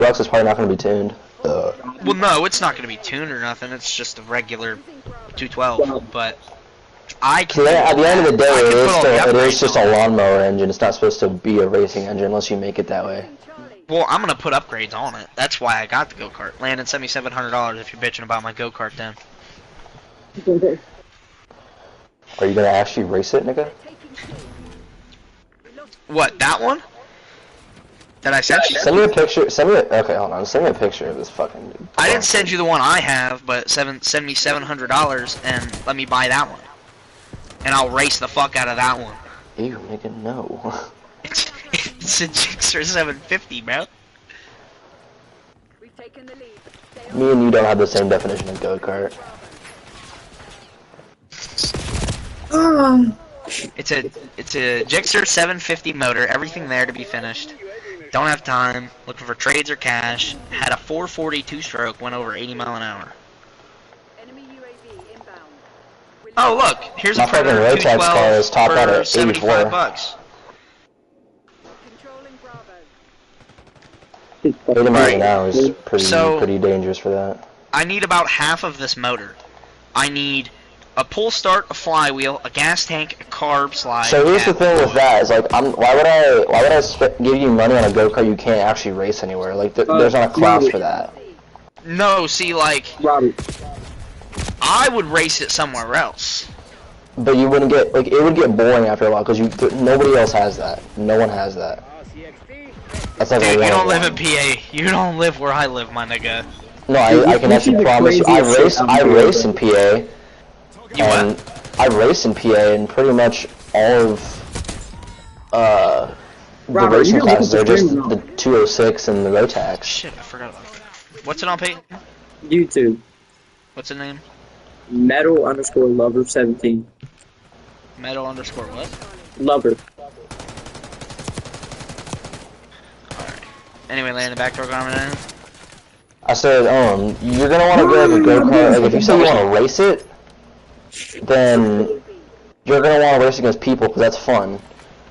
BO6 is probably not going to be tuned. Well, no, it's not going to be tuned or nothing. It's just a regular 212. But I can. At the end of the day, it is just a on it. lawnmower engine. It's not supposed to be a racing engine unless you make it that way. Well, I'm gonna put upgrades on it. That's why I got the go-kart. Landon, send me $700 if you're bitching about my go-kart then. Are you gonna actually race it, nigga? What, that one? That I sent you? Send me a picture. Okay, hold on. Send me a picture of this fucking dude. I didn't send you the one I have, but send me $700 and let me buy that one. And I'll race the fuck out of that one. Ew, nigga, no. It's a Gixxer 750, bro. Me and you don't have the same definition of go-kart. It's a Gixxer 750 motor, everything there to be finished. Don't have time, looking for trades or cash. Had a 440 two-stroke, went over 80 mile an hour. Oh look, here's a Predator 212 for 75 bucks. 80 miles an hour is pretty dangerous for that. I need about half of this motor. I need a pull start, a flywheel, a gas tank, a carb slide. So here's the thing with that: is like, why would I give you money on a go-kart you can't actually race anywhere? Like, there's not a class for that. No, see, like, Robert, I would race it somewhere else. But you wouldn't get, like, it would get boring after a while because nobody else has that. No one has that. That's like dude, you don't live in PA. You don't live where I live, my nigga. No, I can actually promise you. I race in PA. You what? I race in PA, and pretty much all of the racing classes are just the 206 and the Rotax. Shit, I forgot about that. What's it on, Peyton? YouTube. What's the name? Metal_lover17. Metal underscore what? Lover. Alright. Anyway, lay in the back door comment. I said, you're gonna want to get like a go-kart. Like, if you say you want to race it, then you're gonna want to race against people because that's fun.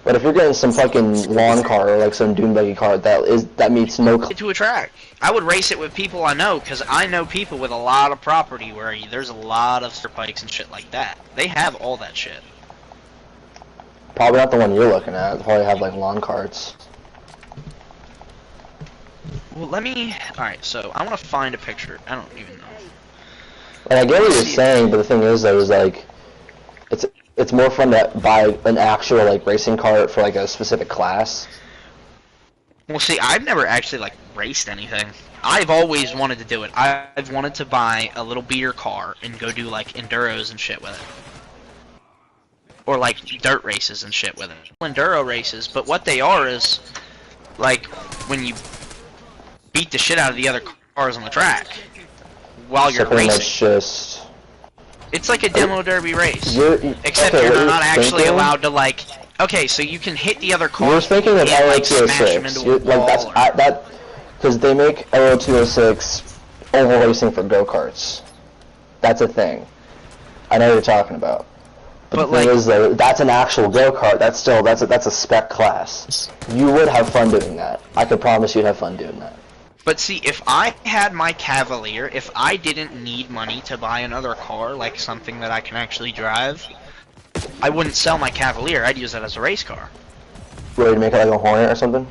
But if you're getting some fucking lawn car or like some dune buggy car, that meets no. To a track, I would race it with people I know because I know people with a lot of property where there's a lot of dirt bikes and shit like that. They have all that shit. Probably not the one you're looking at. They probably have like lawn carts. Well, let me. Alright, so I want to find a picture. I don't even know. And I get what you're saying, but the thing is, though, is like, it's more fun to buy an actual like racing cart for like a specific class. Well, see, I've never actually like raced anything. I've always wanted to do it. I've wanted to buy a little beer car and go do like enduros and shit with it. Or like dirt races and shit with it. Enduro races, but what they are is like when you beat the shit out of the other cars on the track while you're racing. It's like a demo derby race, except you're not actually allowed to like. Okay, so you can hit the other cars. You're thinking of like smash them into a wall. Like that, because they make LO206 oval racing for go-karts. That's a thing. I know what you're talking about. But the thing is, though, that's an actual go-kart. That's a spec class. You would have fun doing that. I could promise you'd have fun doing that. But see, if I had my Cavalier, if I didn't need money to buy another car, like something that I can actually drive, I wouldn't sell my Cavalier. I'd use it as a race car. Really, to make it like a Hornet or something?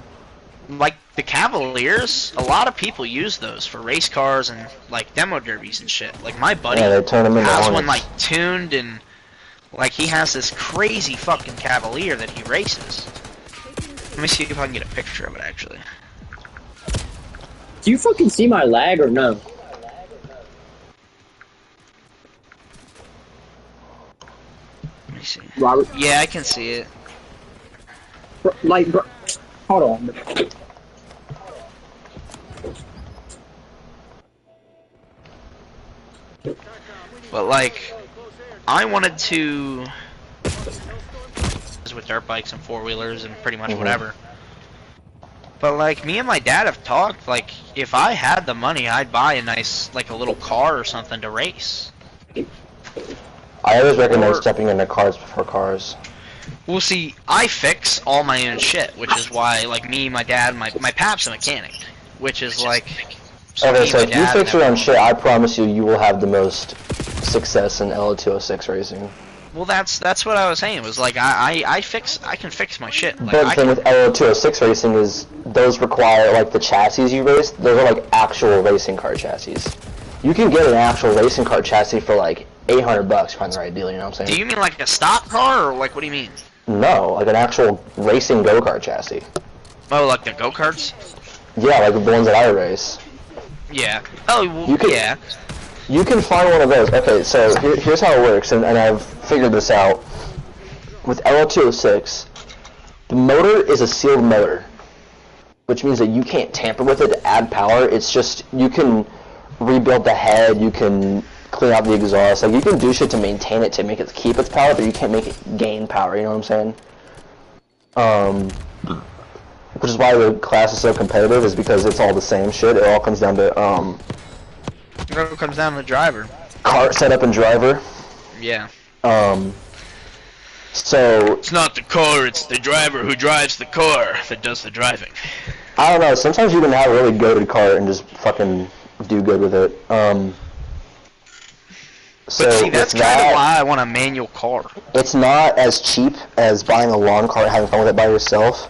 Like the Cavaliers, a lot of people use those for race cars and like demo derbies and shit. Like my buddy they turn them into has Hornets. one like tuned and like he has this crazy fucking Cavalier that he races. Let me see if I can get a picture of it actually. Do you fucking see my lag or no? Let me see. Robert? Yeah, I can see it. Bro, hold on. But like, I wanted to with dirt bikes and four-wheelers and pretty much whatever. But like, me and my dad have talked, like, if I had the money, I'd buy a nice, like, a little car or something to race. I always recommend stepping into cars before cars. Well, see, I fix all my own shit, which is why, like, me, my dad, my pap's a mechanic. which is like. Okay, so my if you dad fix and your own everyone. shit, I promise you will have the most success in LO206 racing. Well, that's what I was saying. Was like I can fix my shit. Like But the I thing can. with LO206 racing is those require, like, the chassis you race, those are like actual racing car chassis. You can get an actual racing car chassis for like $800 find the right deal, you know what I'm Do saying? you mean like a stock car, or like what do you mean? No, like an actual racing go-kart chassis. Oh, like the go karts? Yeah, like the ones that I race. Yeah. Oh, well, You can- yeah. You can find one of those. Okay, so here's how it works, and I've figured this out. With LO206, the motor is a sealed motor, which means that you can't tamper with it to add power. It's just, you can rebuild the head, you can clean out the exhaust, like you can do shit to maintain it to make it keep its power, but you can't make it gain power, you know what I'm saying? Which is why the class is so competitive, is because it's all the same shit. It all comes down to It all comes down to the driver. cart setup and driver. Yeah. So It's not the car, it's the driver who drives the car that does the driving. I don't know. Sometimes you can have a really goated cart and just fucking do good with it. So But see, that's with kind of that, why I want a manual car. it's not as cheap as buying a lawn cart and having fun with it by yourself,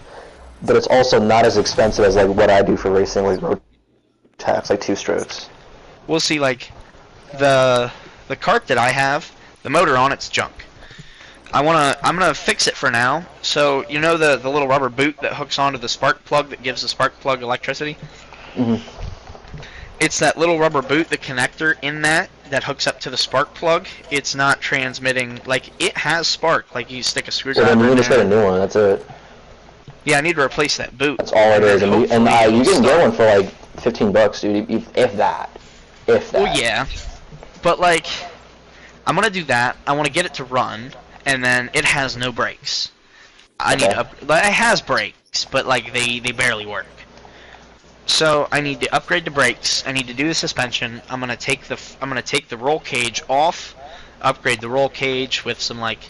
but it's also not as expensive as like what I do for racing, like road tax, like 2 strokes. We'll see, like, the cart that I have, the motor on it's junk. I'm gonna fix it for now. So you know the little rubber boot that hooks onto the spark plug that gives the spark plug electricity? Mhm. It's that little rubber boot, the connector in that hooks up to the spark plug. It's not transmitting, like, it has spark, like you stick a So screwdriver then you in can just get there. a new one. That's it. Yeah, I need to replace that boot. That's all it is. And you hopefully can it'll get start. one for like $15, dude. If that. If that. Well, yeah, but like, I'm gonna do that. I want to get it to run, and then it has no brakes. I need Okay. like, it has brakes, but like they barely work. So I need to upgrade the brakes. I need to do the suspension. I'm gonna take the roll cage off, upgrade the roll cage with some like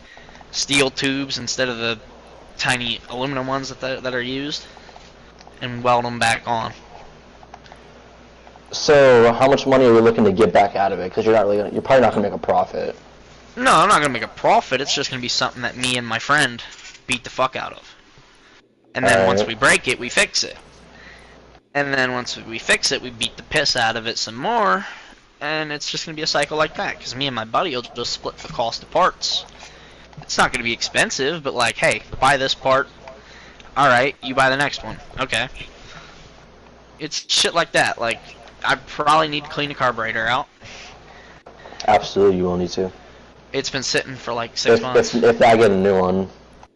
steel tubes instead of the tiny aluminum ones that are used, and weld them back on. So how much money are we looking to get back out of it? Because you're probably not gonna make a profit. No, I'm not gonna make a profit. It's just gonna be something that me and my friend beat the fuck out of. And then once Alright. we break it, we fix it. And then once we fix it, we beat the piss out of it some more. And it's just gonna be a cycle like that. Because me and my buddy will just split the cost of parts. It's not gonna be expensive, but like, hey, buy this part. Alright, you buy the next one. Okay. It's shit like that. Like, I probably need to clean the carburetor out. Absolutely, you will need to. It's been sitting for like 6 months. If I get a new one.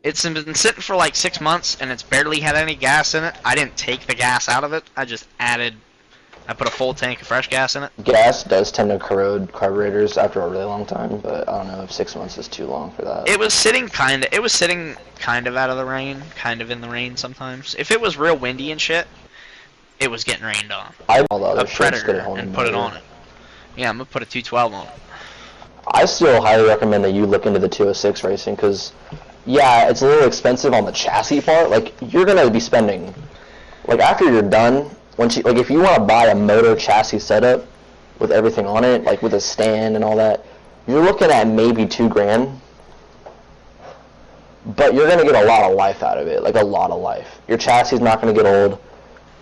It's been sitting for like 6 months, and it's barely had any gas in it. I didn't take the gas out of it. I just put a full tank of fresh gas in it. Gas does tend to corrode carburetors after a really long time, but I don't know if 6 months is too long for that. It was sitting kind of out of the rain, kind of in the rain sometimes. If it was real windy and shit, it was getting rained on. All the A other shit's Predator gonna hold and in put it there. on it. Yeah, I'm gonna put a 212 on it. I still highly recommend that you look into the 206 racing, because, yeah, it's a little expensive on the chassis part. Like, you're gonna be spending, like, after you're done, like, if you want to buy a motor chassis setup with everything on it, like with a stand and all that, you're looking at maybe $2,000. But you're gonna get a lot of life out of it, like a lot of life. Your chassis is not gonna get old.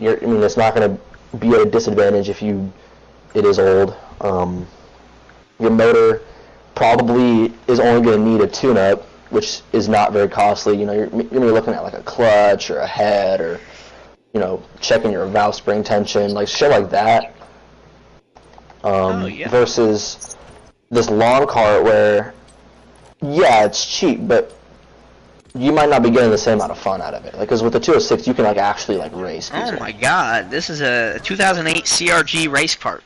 It's not gonna be at a disadvantage if it is old. Your motor probably is only going to need a tune-up, which is not very costly. You know, you're going to be looking at like a clutch or a head, or, you know, checking your valve spring tension, like shit like that. Yeah. Versus this lawn cart where, yeah, it's cheap, but you might not be getting the same amount of fun out of it. Like, because with the 206, you can like actually like race. Oh my god, this is a 2008 CRG race cart.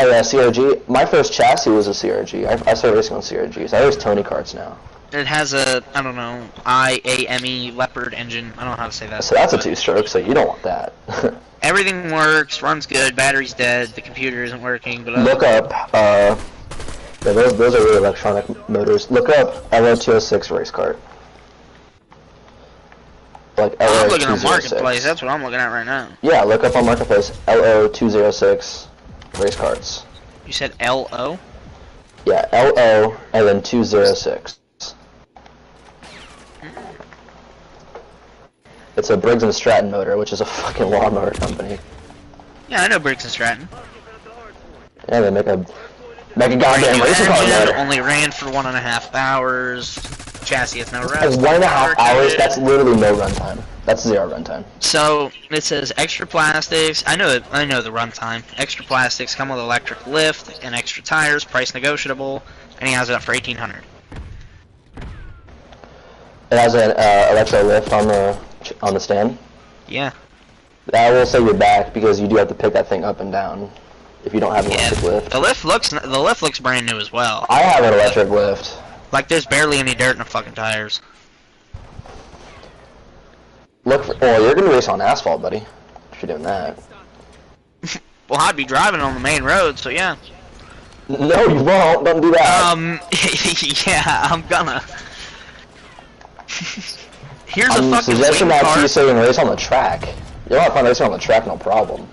Oh yeah, CRG. My first chassis was a CRG. I started racing on CRGs. I race Tony karts now. It has a, I don't know, IAME Leopard engine. I don't know how to say that. So that's a but 2-stroke, so you don't want that. everything works, runs good, battery's dead, the computer isn't working, but Look up, yeah, those are really electronic motors. Look up LO206 race cart. like I'm looking at LO206. Marketplace. That's what I'm looking at right now. Yeah, look up on Marketplace LO206 race cards. You said LO? Yeah, LO and then 206. It's a Briggs and Stratton motor, which is a fucking lawnmower company. Yeah, I know Briggs and Stratton. Yeah, they make a goddamn racing car motor. Only ran for 1.5 hours. Chassis has no rest. Like 1.5 hours? That's literally no runtime. That's 0 runtime. So it says extra plastics. I know the runtime. Extra plastics come with electric lift and extra tires. Price negotiable, and he has it up for 1,800. It has an electro lift on the stand. Yeah. That will save your back because you do have to pick that thing up and down if you don't have an electric lift. The lift looks brand new as well. I have an electric lift. Like there's barely any dirt in the fucking tires. Well, you're gonna race on asphalt, buddy. If you're doing that. Well, I'd be driving on the main road, so yeah. No, you won't. Don't do that. Yeah, I'm gonna. Here's a fucking suggesting wing that to you cart. so you can race on the track. You'll have fun racing on the track, no problem.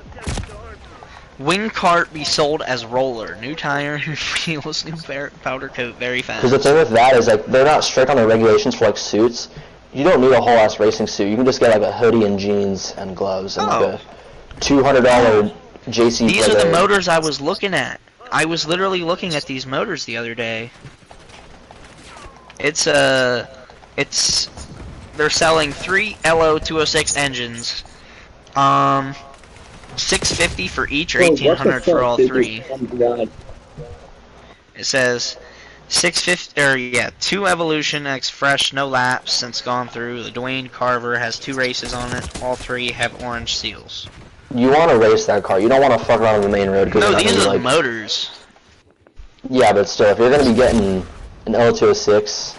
Wing cart be sold as roller. New tire, new wheels, new powder coat, very fast. Because the thing with that is, like, they're not strict on the regulations for, like, suits. You don't need a whole-ass racing suit. You can just get, like, a hoodie and jeans and gloves and, like, a $200 JC. These are the motors I was looking at. I was literally looking at these motors the other day. They're selling 3 LO206 engines. $650 for each or $1,800 for all 3. Oh my god. It says 650 or yeah, 2 Evolution X fresh, no laps since gone through. The Dwayne Carver has 2 races on it. All 3 have orange seals. You want to race that car. You don't want to fuck around on the main road. No, these are the motors. Yeah, but still, if you're gonna be getting an L206,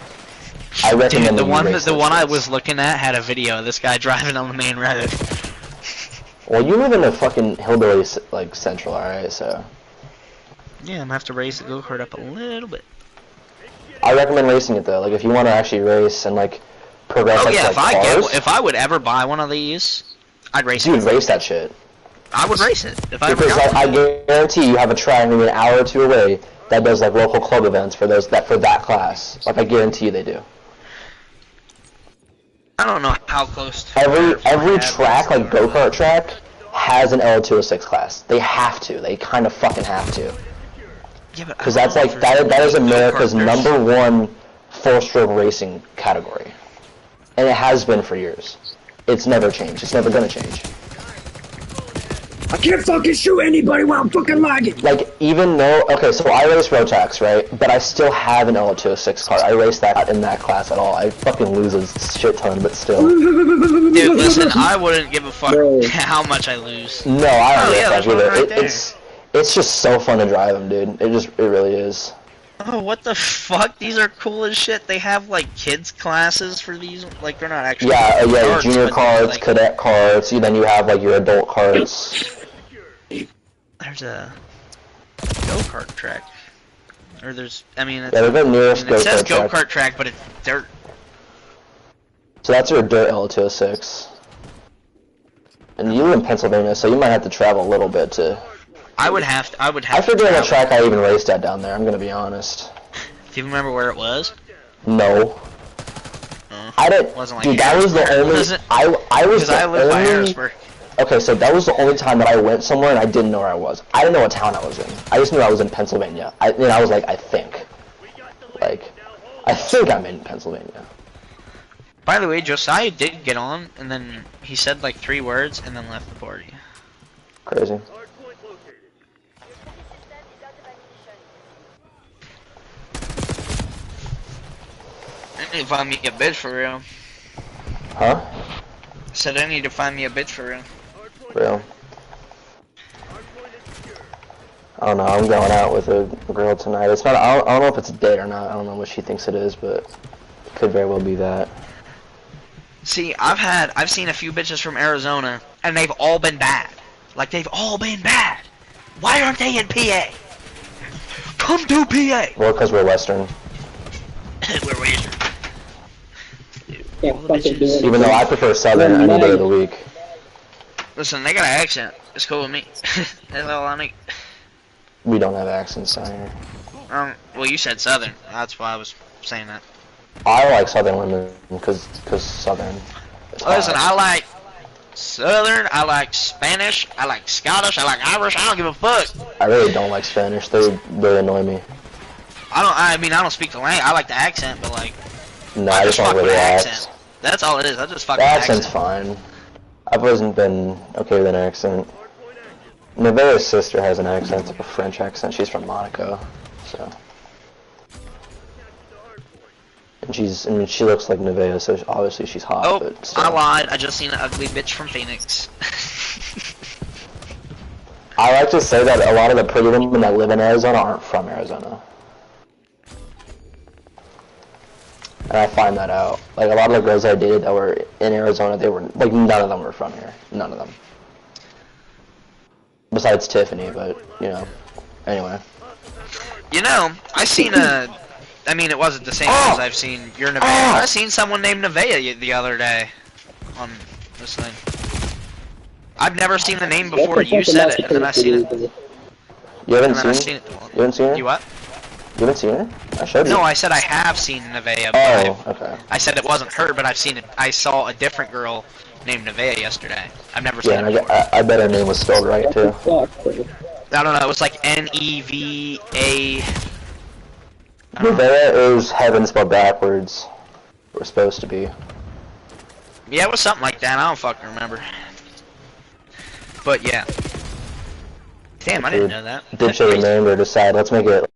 I recommend the one I was looking at had a video of this guy driving on the main road. Well, you live in a fucking hillbilly, like, central, alright, so. Yeah, I'm gonna have to raise the go-kart up a little bit. I recommend racing it, though. Like, if you want to actually race and, like, progress, Oh yeah, cars, if I would ever buy one of these, I'd race it. Dude, race that shit. I would race it if I ever Because got one. I guarantee you have a track maybe an hour or 2 away that does, like, local club events for that class. Like, I guarantee you they do. I don't know how close to Every track, like go-kart track, has an L206 class. They have to. They kind of fucking have to. Yeah, but Because that's like that is America's #1 4-stroke racing category, and it has been for years. It's never changed. It's never gonna change. I can't fucking shoot anybody while I'm fucking lagging. Like, even though, okay, so I race Rotax, right? But I still have an L206 car. I race that in that class at all. I fucking lose a shit ton, but still. Dude, listen, I wouldn't give a fuck Bro. how much I lose. No, I don't yeah, fuck there's one either. right there. It's just so fun to drive them, dude. It really is. Oh, what the fuck? These are cool as shit. They have like kids classes for these. Like they're not actually. Yeah, carts, junior but carts, like, cadet carts. Then you have like your adult carts. There's a go-kart track. Or there's, I mean, it's, Yeah, they're the nearest it says go-kart go-kart track, but it's dirt. So that's your dirt L206. And you live in Pennsylvania, so you might have to travel a little bit to. I would have I to forget what travel. track I even raced at down there. I'm gonna be honest. Do you remember where it was? No. I didn't. Wasn't like Dude, that was the Harrisburg, only. was it? I was Because the I live by only. Harrisburg. Okay, so that was the only time that I went somewhere and I didn't know where I was. I didn't know what town I was in. I just knew I was in Pennsylvania. I was like, I think I'm in Pennsylvania. By the way, Josiah did get on, and then he said like 3 words, and then left the party. Crazy. I need to find me a bitch for real. Huh? I said I need to find me a bitch for real. Real. I don't know. I'm going out with a girl tonight. It's not. I don't know if it's a date or not. I don't know what she thinks it is, but it could very well be that. See, I've seen a few bitches from Arizona, and they've all been bad. Like, they've all been bad. Why aren't they in PA? Come to PA! Well, because we're Western. We're waiting. Can't All the fucking do bitches. it. Even though I prefer Southern any day of the week. Listen, they got an accent. It's cool with me. That's all I need. We don't have accents down here. Well, you said Southern. That's why I was saying that. I like Southern women because Southern. It's Listen, hot. I like Southern, I like Spanish, I like Scottish, I like Irish. I don't give a fuck. I really don't like Spanish. They really annoy me. I mean, I don't speak the language. I like the accent, but like, No, I I just just fuck don't with really the act. accent. That's all it is. I just fuck The with the accent's accent. fine. I've always been okay with an accent. Nevaeh's sister has an accent, it's like a French accent. She's from Monaco, so. And I mean, she looks like Nevaeh, so obviously she's hot, Oh, but still. I lied. I just seen an ugly bitch from Phoenix. I like to say that a lot of the pretty women that live in Arizona aren't from Arizona. And I find that out. Like, a lot of the girls I dated that were in Arizona, they were, like, none of them were from here. None of them. Besides Tiffany, but, you know. Anyway. You know, I seen a. I mean, it wasn't the same as I've seen your Nevaeh. I seen someone named Nevaeh the other day on this thing. I've never seen the name before you said it, and then I seen it. You haven't And then I seen seen it. You haven't seen her? You what? You haven't seen her? I showed you. No, I said I have seen Nevaeh, Oh, but okay. I said it wasn't her, but I've seen it. I saw a different girl named Nevaeh yesterday. I've never seen Yeah, her and before. I bet her name was spelled right, too. I don't know. It was like N-E-V-A. Nevaeh is heaven spelled backwards. We're supposed to be. Yeah, it was something like that. I don't fucking remember. But yeah. Damn, I didn't know that. Did show the name, or decide, let's make it